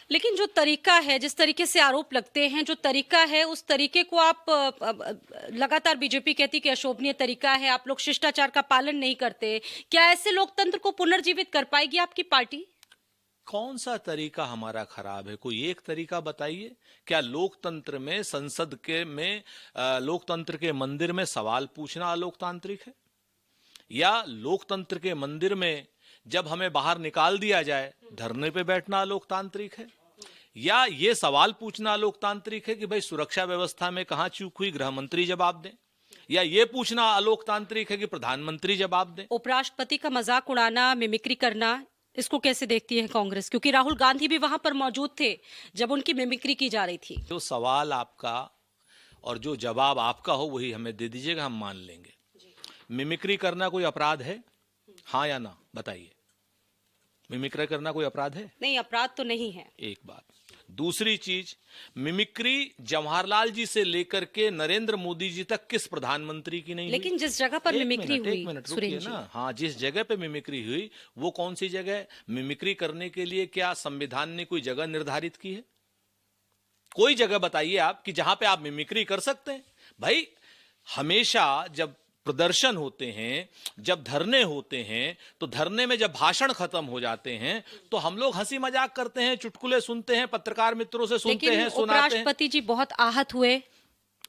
लेकिन जो तरीका है, जिस तरीके से आरोप लगते हैं, जो तरीका है, उस तरीके को आप लगातार बीजेपी कहती कि अशोभनीय तरीका है, आप लोग शिष्टाचार का पालन नहीं करते। क्या ऐसे लोकतंत्र को पुनर्जीवित कर पाएगी आपकी पार्टी? कौन सा तरीका हमारा खराब है? कोई एक तरीका बताइए। क्या लोकतंत्र में संसद के में लोकतंत्र के मंदिर में सवाल पूछना अलोकतांत्रिक है? या लोकतंत्र के मंदिर में जब हमें बाहर निकाल दिया जाए धरने पे बैठना अलोकतांत्रिक है? या ये सवाल पूछना अलोकतांत्रिक है कि भाई सुरक्षा व्यवस्था में कहां चूक हुई, गृह मंत्री जवाब दें? या ये पूछना अलोकतांत्रिक है कि प्रधानमंत्री जवाब दें? उपराष्ट्रपति का मजाक उड़ाना, मिमिक्री करना, इसको कैसे देखती है कांग्रेस? क्योंकि राहुल गांधी भी वहां पर मौजूद थे जब उनकी मिमिक्री की जा रही थी। जो सवाल आपका और जो जवाब आपका हो वही हमें दे दीजिएगा, हम मान लेंगे। मिमिक्री करना कोई अपराध है? हाँ या ना बताइए। मिमिक्री करना कोई अपराध है? नहीं, अपराध तो नहीं है। एक बात। दूसरी चीज, मिमिक्री जवाहरलाल जी से लेकर के नरेंद्र मोदी जी तक किस प्रधानमंत्री की नहीं लेकिन हुई? जिस जगह पर मिमिक्री हुई, एक मिनट रुकिए सुरेंद्र जी, ना। हाँ, जिस जगह पे मिमिक्री हुई वो कौन सी जगह है? मिमिक्री करने के लिए क्या संविधान ने कोई जगह निर्धारित की है? कोई जगह बताइए आप कि जहां पे आप मिमिक्री कर सकते हैं। भाई हमेशा जब प्रदर्शन होते हैं, जब धरने होते हैं, तो धरने में जब भाषण खत्म हो जाते हैं तो हम लोग हंसी मजाक करते हैं, चुटकुले सुनते हैं, पत्रकार मित्रों से सुनते हैं, सुनाते हैं। उपराष्ट्रपति जी बहुत आहत हुए।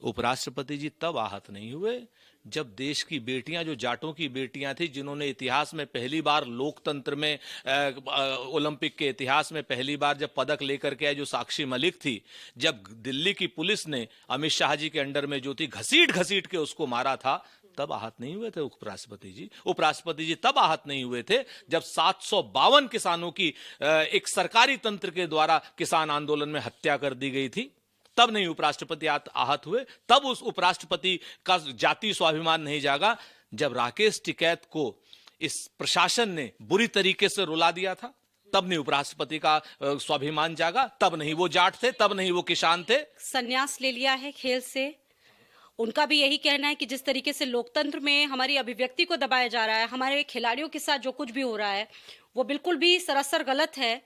उपराष्ट्रपति जी तब आहत नहीं हुए जब देश की बेटियां, जो जाटों की बेटियां थी, जिन्होंने इतिहास में पहली बार लोकतंत्र में ओलंपिक के इतिहास में पहली बार जब पदक लेकर के आई, जो साक्षी मलिक थी, जब दिल्ली की पुलिस ने अमित शाह जी के अंडर में जो थी घसीट घसीट के उसको मारा था, तब आहत नहीं हुए थे उपराष्ट्रपति जी। उपराष्ट्रपति जी तब आहत नहीं हुए थे जब 752 किसानों की एक सरकारी तंत्र के द्वारा किसान आंदोलन में हत्या कर दी गई थी। तब नहीं उपराष्ट्रपति आहत हुए। तब उस उपराष्ट्रपति का जातीय स्वाभिमान नहीं जागा जब राकेश टिकैत को इस प्रशासन ने बुरी तरीके से रुला दिया था। तब नहीं उपराष्ट्रपति का स्वाभिमान जागा। तब नहीं वो जाट थे, तब नहीं वो किसान थे। संन्यास ले लिया है खेल से। उनका भी यही कहना है कि जिस तरीके से लोकतंत्र में हमारी अभिव्यक्ति को दबाया जा रहा है, हमारे खिलाड़ियों के साथ जो कुछ भी हो रहा है वो बिल्कुल भी सरासर गलत है,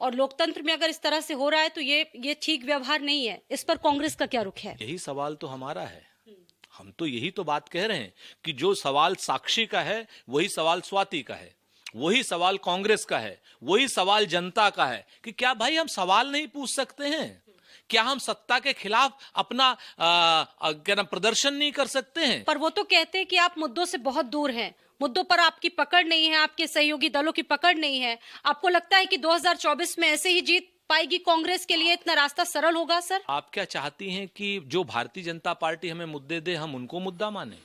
और लोकतंत्र में अगर इस तरह से हो रहा है तो ये ठीक व्यवहार नहीं है। इस पर कांग्रेस का क्या रुख है? यही सवाल तो हमारा है। हम तो यही तो बात कह रहे हैं कि जो सवाल साक्षी का है वही सवाल स्वाति का है, वही सवाल कांग्रेस का है, वही सवाल जनता का है कि क्या भाई हम सवाल नहीं पूछ सकते हैं? क्या हम सत्ता के खिलाफ अपना क्या नाम प्रदर्शन नहीं कर सकते हैं? पर वो तो कहते हैं कि आप मुद्दों से बहुत दूर हैं, मुद्दों पर आपकी पकड़ नहीं है, आपके सहयोगी दलों की पकड़ नहीं है। आपको लगता है कि 2024 में ऐसे ही जीत पाएगी कांग्रेस? के लिए इतना रास्ता सरल होगा? सर, आप क्या चाहती हैं कि जो भारतीय जनता पार्टी हमें मुद्दे दे हम उनको मुद्दा माने?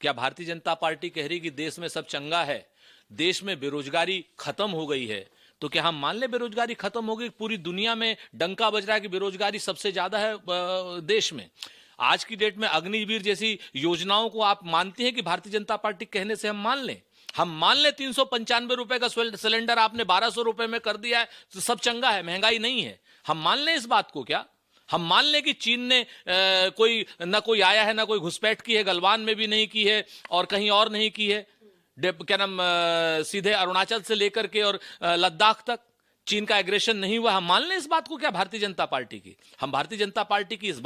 क्या भारतीय जनता पार्टी कह रही कि देश में सब चंगा है, देश में बेरोजगारी खत्म हो गई है, तो क्या हम मान ले बेरोजगारी खत्म हो गई? पूरी दुनिया में डंका बज रहा है कि बेरोजगारी सबसे ज्यादा है देश में। आज की डेट में अग्निवीर जैसी योजनाओं को आप मानते हैं कि भारतीय जनता पार्टी कहने से हम मान लें? हम मान ले 395 रुपए का सिलेंडर आपने 1200 रुपए में कर दिया है तो सब चंगा है, महंगाई नहीं है। हम मान लें इस बात को? क्या हम मान लें कि चीन ने कोई आया है, ना कोई घुसपैठ की है, गलवान में भी नहीं की है और कहीं और नहीं की है, क्या नाम सीधे अरुणाचल से लेकर के और लद्दाख तक चीन का एग्रेशन नहीं हुआ? हम मान लें इस बात को क्या भारतीय जनता पार्टी की? हम भारतीय जनता पार्टी की इस बात